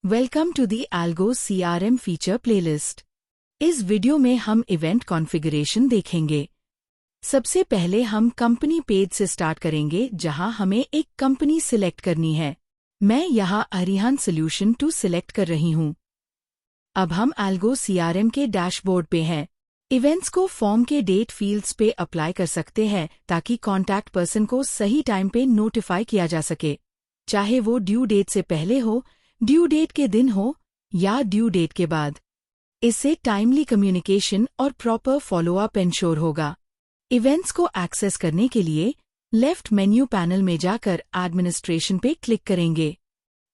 Welcome to the Algo CRM feature playlist. इस video में हम इवेंट कॉन्फ़िगरेशन देखेंगे। सबसे पहले हम कंपनी पेज से स्टार्ट करेंगे, जहां हमें एक कंपनी सिलेक्ट करनी है। मैं यहां अरिहंत सॉल्यूशन 2 सिलेक्ट कर रही हूं। अब हम Algo CRM के डैशबोर्ड पे हैं। इवेंट्स को फॉर्म के डेट फील्ड्स पे अप्लाई कर सकते हैं ताकि कॉन्टैक्ट पर्सन को सही टाइम पे नोटिफाई किया जा सके, चाहे वो ड्यू डेट से पहले हो, ड्यू डेट के दिन हो या ड्यू डेट के बाद। इससे टाइमली कम्युनिकेशन और प्रॉपर फॉलोअप इंश्योर होगा। इवेंट्स को एक्सेस करने के लिए लेफ्ट मेन्यू पैनल में जाकर एडमिनिस्ट्रेशन पे क्लिक करेंगे,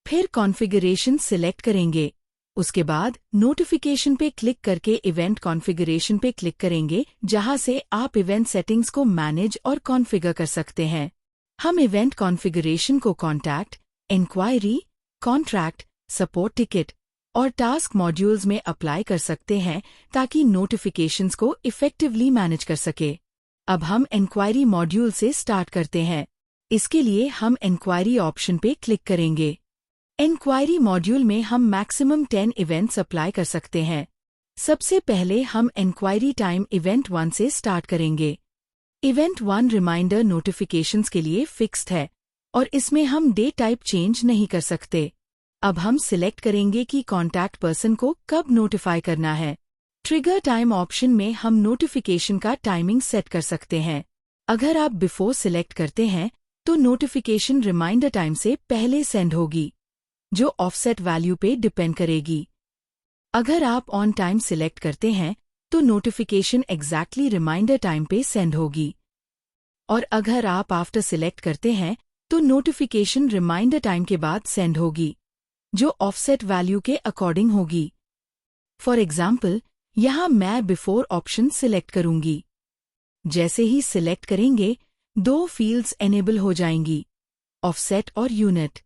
फिर कॉन्फ़िगरेशन सिलेक्ट करेंगे। उसके बाद नोटिफिकेशन पे क्लिक करके इवेंट कॉन्फ़िगरेशन पे क्लिक करेंगे, जहां से आप इवेंट सेटिंग्स को मैनेज और कॉन्फ़िगर कर सकते हैं। हम इवेंट कॉन्फ़िगरेशन को contact, inquiry, contract, support ticket और टास्क मॉड्यूल्स में अप्लाई कर सकते हैं ताकि नोटिफिकेशंस को इफेक्टिवली मैनेज कर सके। अब हम इंक्वायरी मॉड्यूल से स्टार्ट करते हैं। इसके लिए हम इंक्वायरी ऑप्शन पे क्लिक करेंगे। इंक्वायरी मॉड्यूल में हम मैक्सिमम 10 इवेंट्स अप्लाई कर सकते हैं। सबसे पहले हम इंक्वायरी टाइम इवेंट 1 से स्टार्ट करेंगे। इवेंट 1 रिमाइंडर नोटिफिकेशंस के लिए फिक्स्ड है और इसमें हम डे टाइप चेंज नहीं कर सकते। अब हम सिलेक्ट करेंगे कि कॉन्टैक्ट पर्सन को कब नोटिफाई करना है। ट्रिगर टाइम ऑप्शन में हम नोटिफिकेशन का टाइमिंग सेट कर सकते हैं। अगर आप बिफोर सिलेक्ट करते हैं तो नोटिफिकेशन रिमाइंडर टाइम से पहले सेंड होगी, जो ऑफसेट वैल्यू पे डिपेंड करेगी। अगर आप ऑन टाइम सिलेक्ट करते हैं तो नोटिफिकेशन एग्जैक्टली रिमाइंडर टाइम पे सेंड होगी, और अगर आप आफ्टर सिलेक्ट करते हैं तो नोटिफिकेशन रिमाइंडर टाइम के बाद सेंड होगी, जो ऑफसेट वैल्यू के अकॉर्डिंग होगी। फॉर एग्जाम्पल, यहाँ मैं बिफोर ऑप्शन सिलेक्ट करूंगी। जैसे ही सिलेक्ट करेंगे, 2 फील्ड्स एनेबल हो जाएंगी, ऑफसेट और यूनिट।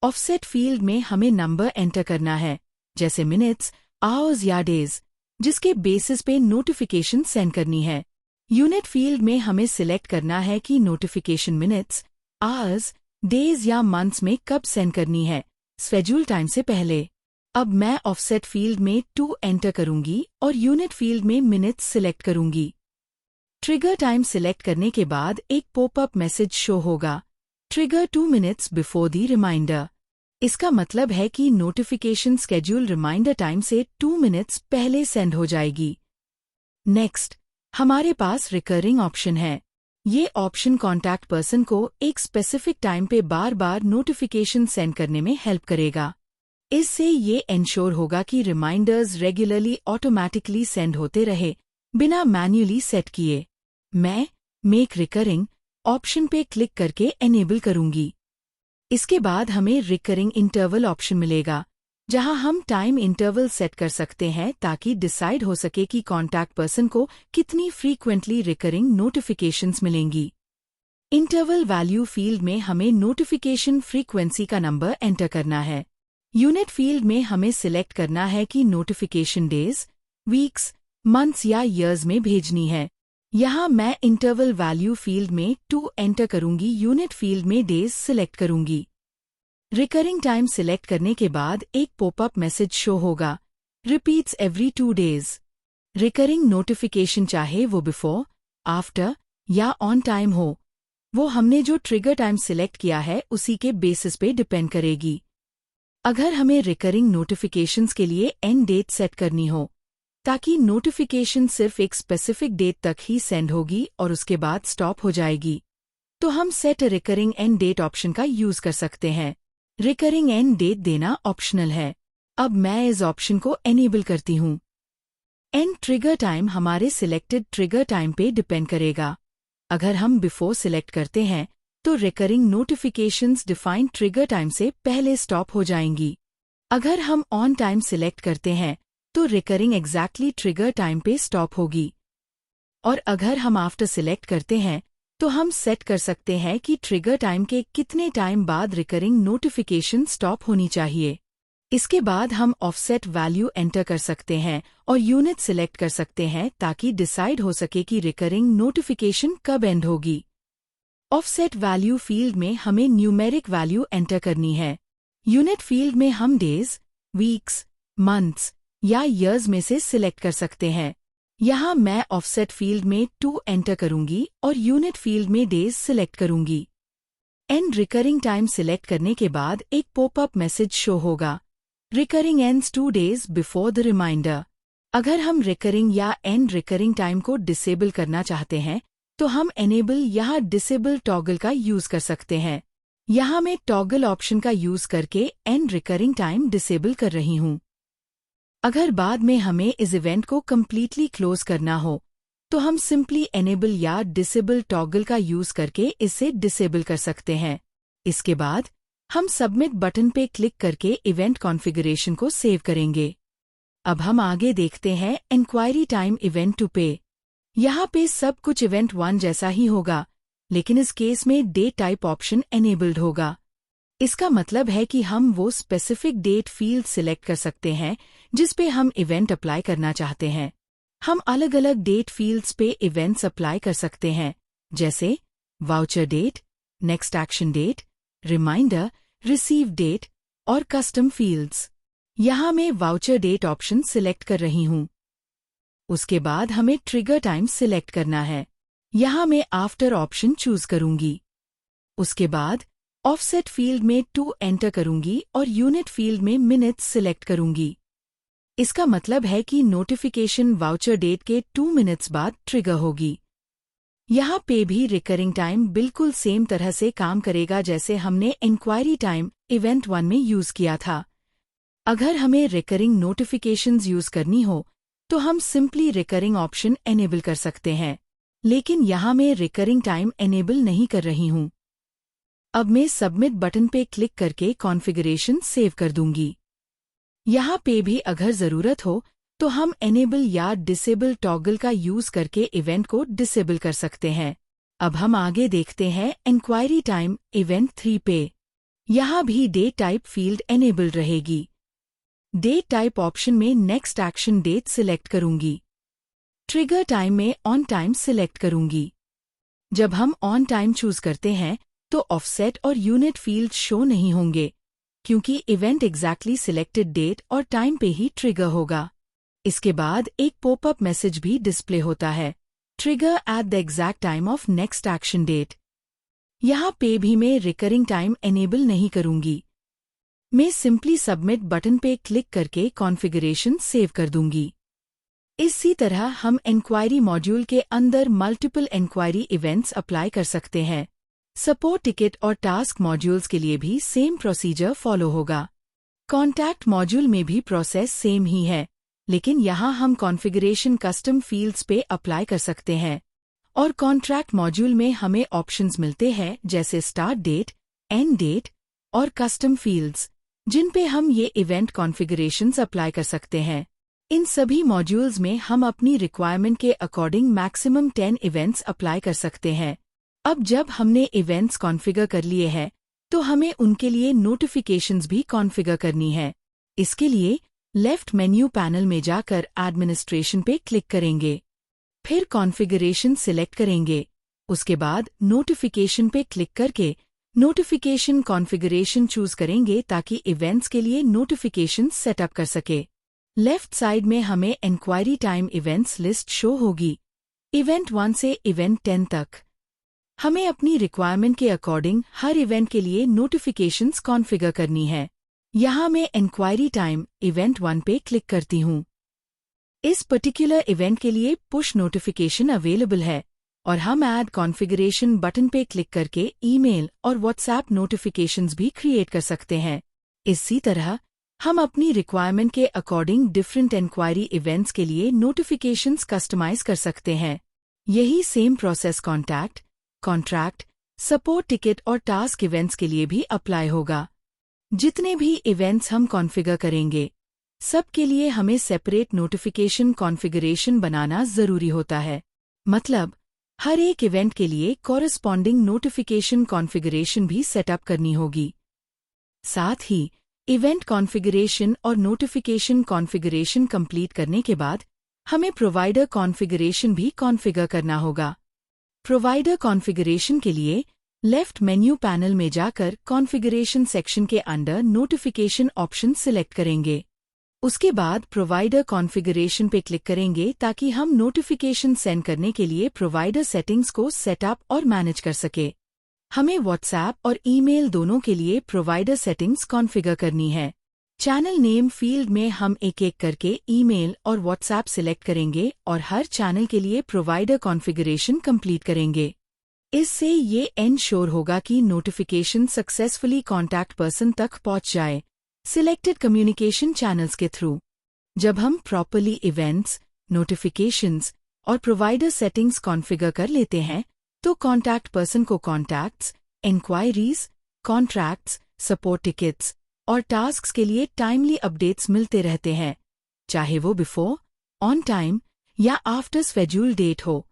ऑफसेट फील्ड में हमें नंबर एंटर करना है, जैसे मिनट्स, आवर्स या डेज, जिसके बेसिस पे नोटिफिकेशन सेंड करनी है। यूनिट फील्ड में हमें सिलेक्ट करना है कि नोटिफिकेशन मिनट्स, आवर्स, डेज या मंथ्स में कब सेंड करनी है, शेड्यूल टाइम से पहले। अब मैं ऑफसेट फील्ड में 2 एंटर करूंगी और यूनिट फील्ड में मिनट्स सिलेक्ट करूंगी। ट्रिगर टाइम सिलेक्ट करने के बाद एक पॉपअप मैसेज शो होगा, trigger 2 minutes before the reminder. इसका मतलब है कि नोटिफिकेशन स्केड्यूल रिमाइंडर टाइम से 2 मिनट्स पहले सेंड हो जाएगी। नेक्स्ट, हमारे पास रिकरिंग ऑप्शन है। ये ऑप्शन कॉन्टैक्ट पर्सन को एक स्पेसिफिक टाइम पे बार बार नोटिफिकेशन सेंड करने में हेल्प करेगा। इससे ये इंश्योर होगा कि रिमाइंडर्स रेगुलरली ऑटोमैटिकली सेंड होते रहे, बिना मैन्युअली सेट किए। मैं मेक रिकरिंग ऑप्शन पे क्लिक करके एनेबल करूंगी। इसके बाद हमें रिकरिंग इंटरवल ऑप्शन मिलेगा, जहां हम टाइम इंटरवल सेट कर सकते हैं ताकि डिसाइड हो सके कि कॉन्टैक्ट पर्सन को कितनी फ्रीक्वेंटली रिकरिंग नोटिफिकेशंस मिलेंगी। इंटरवल वैल्यू फील्ड में हमें नोटिफिकेशन फ्रीक्वेंसी का नंबर एंटर करना है। यूनिट फील्ड में हमें सिलेक्ट करना है कि नोटिफिकेशन डेज, वीक्स, मंथ्स या ईयर्स में भेजनी है। यहाँ मैं इंटरवल वैल्यू फील्ड में 2 एंटर करूंगी, यूनिट फील्ड में डेज सिलेक्ट करूंगी। रिकरिंग टाइम सिलेक्ट करने के बाद एक पॉपअप मैसेज शो होगा, repeats every 2 days. Recurring notification चाहे वो बिफोर, आफ्टर या ऑन टाइम हो, वो हमने जो ट्रिगर टाइम सिलेक्ट किया है उसी के बेसिस पे डिपेंड करेगी। अगर हमें रिकरिंग नोटिफिकेशंस के लिए एंड डेट सेट करनी हो, ताकि नोटिफिकेशन सिर्फ एक स्पेसिफिक डेट तक ही सेंड होगी और उसके बाद स्टॉप हो जाएगी, तो हम set recurring end date option का यूज कर सकते हैं। रिकरिंग एंड डेट देना ऑप्शनल है। अब मैं इस ऑप्शन को एनेबल करती हूँ। एंड ट्रिगर टाइम हमारे सिलेक्टेड ट्रिगर टाइम पे डिपेंड करेगा। अगर हम बिफोर सिलेक्ट करते हैं तो recurring notifications defined trigger time से पहले स्टॉप हो जाएंगी। अगर हम ऑन टाइम सिलेक्ट करते हैं तो रिकरिंग एग्जैक्टली ट्रिगर टाइम पे स्टॉप होगी, और अगर हम आफ्टर सिलेक्ट करते हैं तो हम सेट कर सकते हैं कि ट्रिगर टाइम के कितने टाइम बाद रिकरिंग नोटिफिकेशन स्टॉप होनी चाहिए। इसके बाद हम ऑफसेट वैल्यू एंटर कर सकते हैं और यूनिट सिलेक्ट कर सकते हैं ताकि डिसाइड हो सके कि रिकरिंग नोटिफिकेशन कब एंड होगी। ऑफसेट वैल्यू फील्ड में हमें न्यूमेरिक वैल्यू एंटर करनी है। यूनिट फील्ड में हम डेज, वीक्स, मंथ्स या ईयर्स में से सिलेक्ट कर सकते हैं। यहाँ मैं ऑफसेट फील्ड में 2 एंटर करूंगी और यूनिट फील्ड में डेज सिलेक्ट करूंगी। एंड रिकरिंग टाइम सिलेक्ट करने के बाद एक पॉपअप मैसेज शो होगा, recurring ends 2 days before the reminder. अगर हम रिकरिंग या एंड रिकरिंग टाइम को डिसेबल करना चाहते हैं तो हम एनेबल या डिसेबल टॉगल का यूज कर सकते हैं। यहाँ मैं टॉगल ऑप्शन का यूज करके एंड रिकरिंग टाइम डिसेबल कर रही हूँ। अगर बाद में हमें इस इवेंट को कम्प्लीटली क्लोज करना हो तो हम सिंपली एनेबल या डिसेबल टॉगल का यूज करके इसे डिसेबल कर सकते हैं। इसके बाद हम सबमिट बटन पे क्लिक करके इवेंट कॉन्फ़िगरेशन को सेव करेंगे। अब हम आगे देखते हैं इंक्वायरी टाइम इवेंट टू पे। यहाँ पे सब कुछ इवेंट 1 जैसा ही होगा, लेकिन इस केस में डेट टाइप ऑप्शन एनेबल्ड होगा। इसका मतलब है कि हम वो स्पेसिफिक डेट फील्ड सिलेक्ट कर सकते हैं जिस पे हम इवेंट अप्लाई करना चाहते हैं। हम अलग अलग डेट फील्ड्स पे इवेंट्स अप्लाई कर सकते हैं, जैसे voucher date, next action date, reminder, receive date और कस्टम फील्ड्स। यहाँ मैं वाउचर डेट ऑप्शन सिलेक्ट कर रही हूँ। उसके बाद हमें ट्रिगर टाइम सिलेक्ट करना है। यहाँ मैं आफ्टर ऑप्शन चूज करूंगी। उसके बाद ऑफसेट फील्ड में 2 एंटर करूंगी और यूनिट फील्ड में मिनट्स सिलेक्ट करूंगी। इसका मतलब है कि नोटिफिकेशन वाउचर डेट के 2 मिनट्स बाद ट्रिगर होगी। यहाँ पे भी रिकरिंग टाइम बिल्कुल सेम तरह से काम करेगा जैसे हमने इंक्वायरी टाइम इवेंट 1 में यूज किया था। अगर हमें रिकरिंग नोटिफिकेशंस यूज करनी हो तो हम सिंपली रिकरिंग ऑप्शन एनेबल कर सकते हैं, लेकिन यहाँ मैं रिकरिंग टाइम एनेबल नहीं कर रही हूँ। अब मैं सबमिट बटन पे क्लिक करके कॉन्फ़िगरेशन सेव कर दूंगी। यहाँ पे भी अगर जरूरत हो तो हम एनेबल या डिसेबल टॉगल का यूज करके इवेंट को डिसेबल कर सकते हैं। अब हम आगे देखते हैं इंक्वायरी टाइम इवेंट 3 पे। यहाँ भी डेट टाइप फील्ड एनेबल रहेगी। डेट टाइप ऑप्शन में नेक्स्ट एक्शन डेट सिलेक्ट करूंगी। ट्रिगर टाइम में ऑन टाइम सिलेक्ट करूंगी। जब हम ऑन टाइम चूज करते हैं तो ऑफसेट और यूनिट फील्ड शो नहीं होंगे, क्योंकि इवेंट एग्जैक्टली सिलेक्टेड डेट और टाइम पे ही ट्रिगर होगा। इसके बाद एक पॉपअप मैसेज भी डिस्प्ले होता है, trigger at the exact time of next action date. यहाँ पे भी मैं रिकरिंग टाइम एनेबल नहीं करूंगी। मैं सिंपली सबमिट बटन पे क्लिक करके कॉन्फ़िगरेशन सेव कर दूंगी। इसी तरह हम इंक्वायरी मॉड्यूल के अंदर मल्टीपल इंक्वायरी इवेंट्स अप्लाई कर सकते हैं। सपोर्ट टिकट और टास्क मॉड्यूल्स के लिए भी सेम प्रोसीजर फॉलो होगा। कॉन्टैक्ट मॉड्यूल में भी प्रोसेस सेम ही है, लेकिन यहाँ हम कॉन्फ़िगरेशन कस्टम फील्ड्स पे अप्लाई कर सकते हैं। और कॉन्ट्रैक्ट मॉड्यूल में हमें ऑप्शंस मिलते हैं जैसे स्टार्ट डेट, एंड डेट और कस्टम फील्ड्स, जिन पे हम ये इवेंट कॉन्फ़िगरेशंस अप्लाई कर सकते हैं। इन सभी मॉड्यूल्स में हम अपनी रिक्वायरमेंट के अकॉर्डिंग मैक्सिमम 10 इवेंट्स अप्लाई कर सकते हैं। अब जब हमने इवेंट्स कॉन्फ़िगर कर लिए हैं तो हमें उनके लिए नोटिफिकेशंस भी कॉन्फ़िगर करनी है। इसके लिए लेफ्ट मेन्यू पैनल में जाकर एडमिनिस्ट्रेशन पे क्लिक करेंगे, फिर कॉन्फ़िगरेशन सिलेक्ट करेंगे। उसके बाद नोटिफिकेशन पे क्लिक करके नोटिफिकेशन कॉन्फ़िगरेशन चूज करेंगे ताकि इवेंट्स के लिए नोटिफिकेशन सेटअप कर सके। लेफ्ट साइड में हमें inquiry time events list show होगी, इवेंट 1 से इवेंट 10 तक। हमें अपनी रिक्वायरमेंट के अकॉर्डिंग हर इवेंट के लिए नोटिफिकेशंस कॉन्फ़िगर करनी है। यहाँ मैं इंक्वायरी टाइम इवेंट 1 पे क्लिक करती हूँ। इस पर्टिकुलर इवेंट के लिए पुश नोटिफिकेशन अवेलेबल है और हम ऐड कॉन्फ़िगरेशन बटन पे क्लिक करके ईमेल और व्हाट्सएप नोटिफिकेशंस भी क्रिएट कर सकते हैं। इसी तरह हम अपनी रिक्वायरमेंट के अकॉर्डिंग डिफरेंट इंक्वायरी इवेंट्स के लिए नोटिफिकेशंस कस्टमाइज कर सकते हैं। यही same process contact, contract, support ticket और टास्क इवेंट्स के लिए भी अप्लाई होगा। जितने भी इवेंट्स हम कॉन्फ़िगर करेंगे, सब के लिए हमें सेपरेट नोटिफिकेशन कॉन्फ़िगरेशन बनाना जरूरी होता है। मतलब हर एक इवेंट के लिए कॉरेस्पॉन्डिंग नोटिफिकेशन कॉन्फ़िगरेशन भी सेटअप करनी होगी। साथ ही इवेंट कॉन्फ़िगरेशन और नोटिफिकेशन कॉन्फ़िगरेशन कंप्लीट करने के बाद हमें प्रोवाइडर कॉन्फ़िगरेशन भी कॉन्फ़िगर करना होगा। प्रोवाइडर कॉन्फ़िगरेशन के लिए लेफ्ट मेन्यू पैनल में जाकर कॉन्फ़िगरेशन सेक्शन के अंडर नोटिफिकेशन ऑप्शन सिलेक्ट करेंगे। उसके बाद प्रोवाइडर कॉन्फ़िगरेशन पे क्लिक करेंगे ताकि हम नोटिफिकेशन सेंड करने के लिए प्रोवाइडर सेटिंग्स को सेटअप और मैनेज कर सके। हमें व्हाट्सएप और ईमेल दोनों के लिए प्रोवाइडर सेटिंग्स कॉन्फ़िगर करनी है। चैनल नेम फील्ड में हम एक एक करके ईमेल और व्हाट्सएप सिलेक्ट करेंगे और हर चैनल के लिए प्रोवाइडर कॉन्फ़िगरेशन कंप्लीट करेंगे। इससे ये एंश्योर होगा कि नोटिफिकेशन सक्सेसफुली कॉन्टैक्ट पर्सन तक पहुंच जाए सिलेक्टेड कम्युनिकेशन चैनल्स के थ्रू। जब हम प्रॉपर्ली इवेंट्स, नोटिफिकेशंस और प्रोवाइडर सेटिंग्स कॉन्फ़िगर कर लेते हैं तो कॉन्टैक्ट पर्सन को contacts, inquiries, contracts, support tickets और टास्क्स के लिए टाइमली अपडेट्स मिलते रहते हैं, चाहे वो बिफोर, ऑन टाइम या आफ्टर शेड्यूल डेट हो।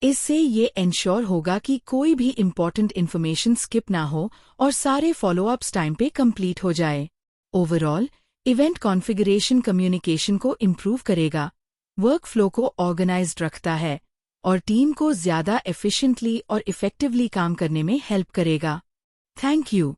इससे ये एंश्योर होगा कि कोई भी इम्पोर्टेंट इन्फॉर्मेशन स्किप ना हो और सारे फॉलोअप्स टाइम पे कंप्लीट हो जाए। ओवरऑल, इवेंट कॉन्फ़िगरेशन कम्युनिकेशन को इम्प्रूव करेगा, वर्कफ्लो को ऑर्गेनाइज्ड रखता है और टीम को ज़्यादा एफिशिएंटली और इफेक्टिवली काम करने में हेल्प करेगा। Thank you.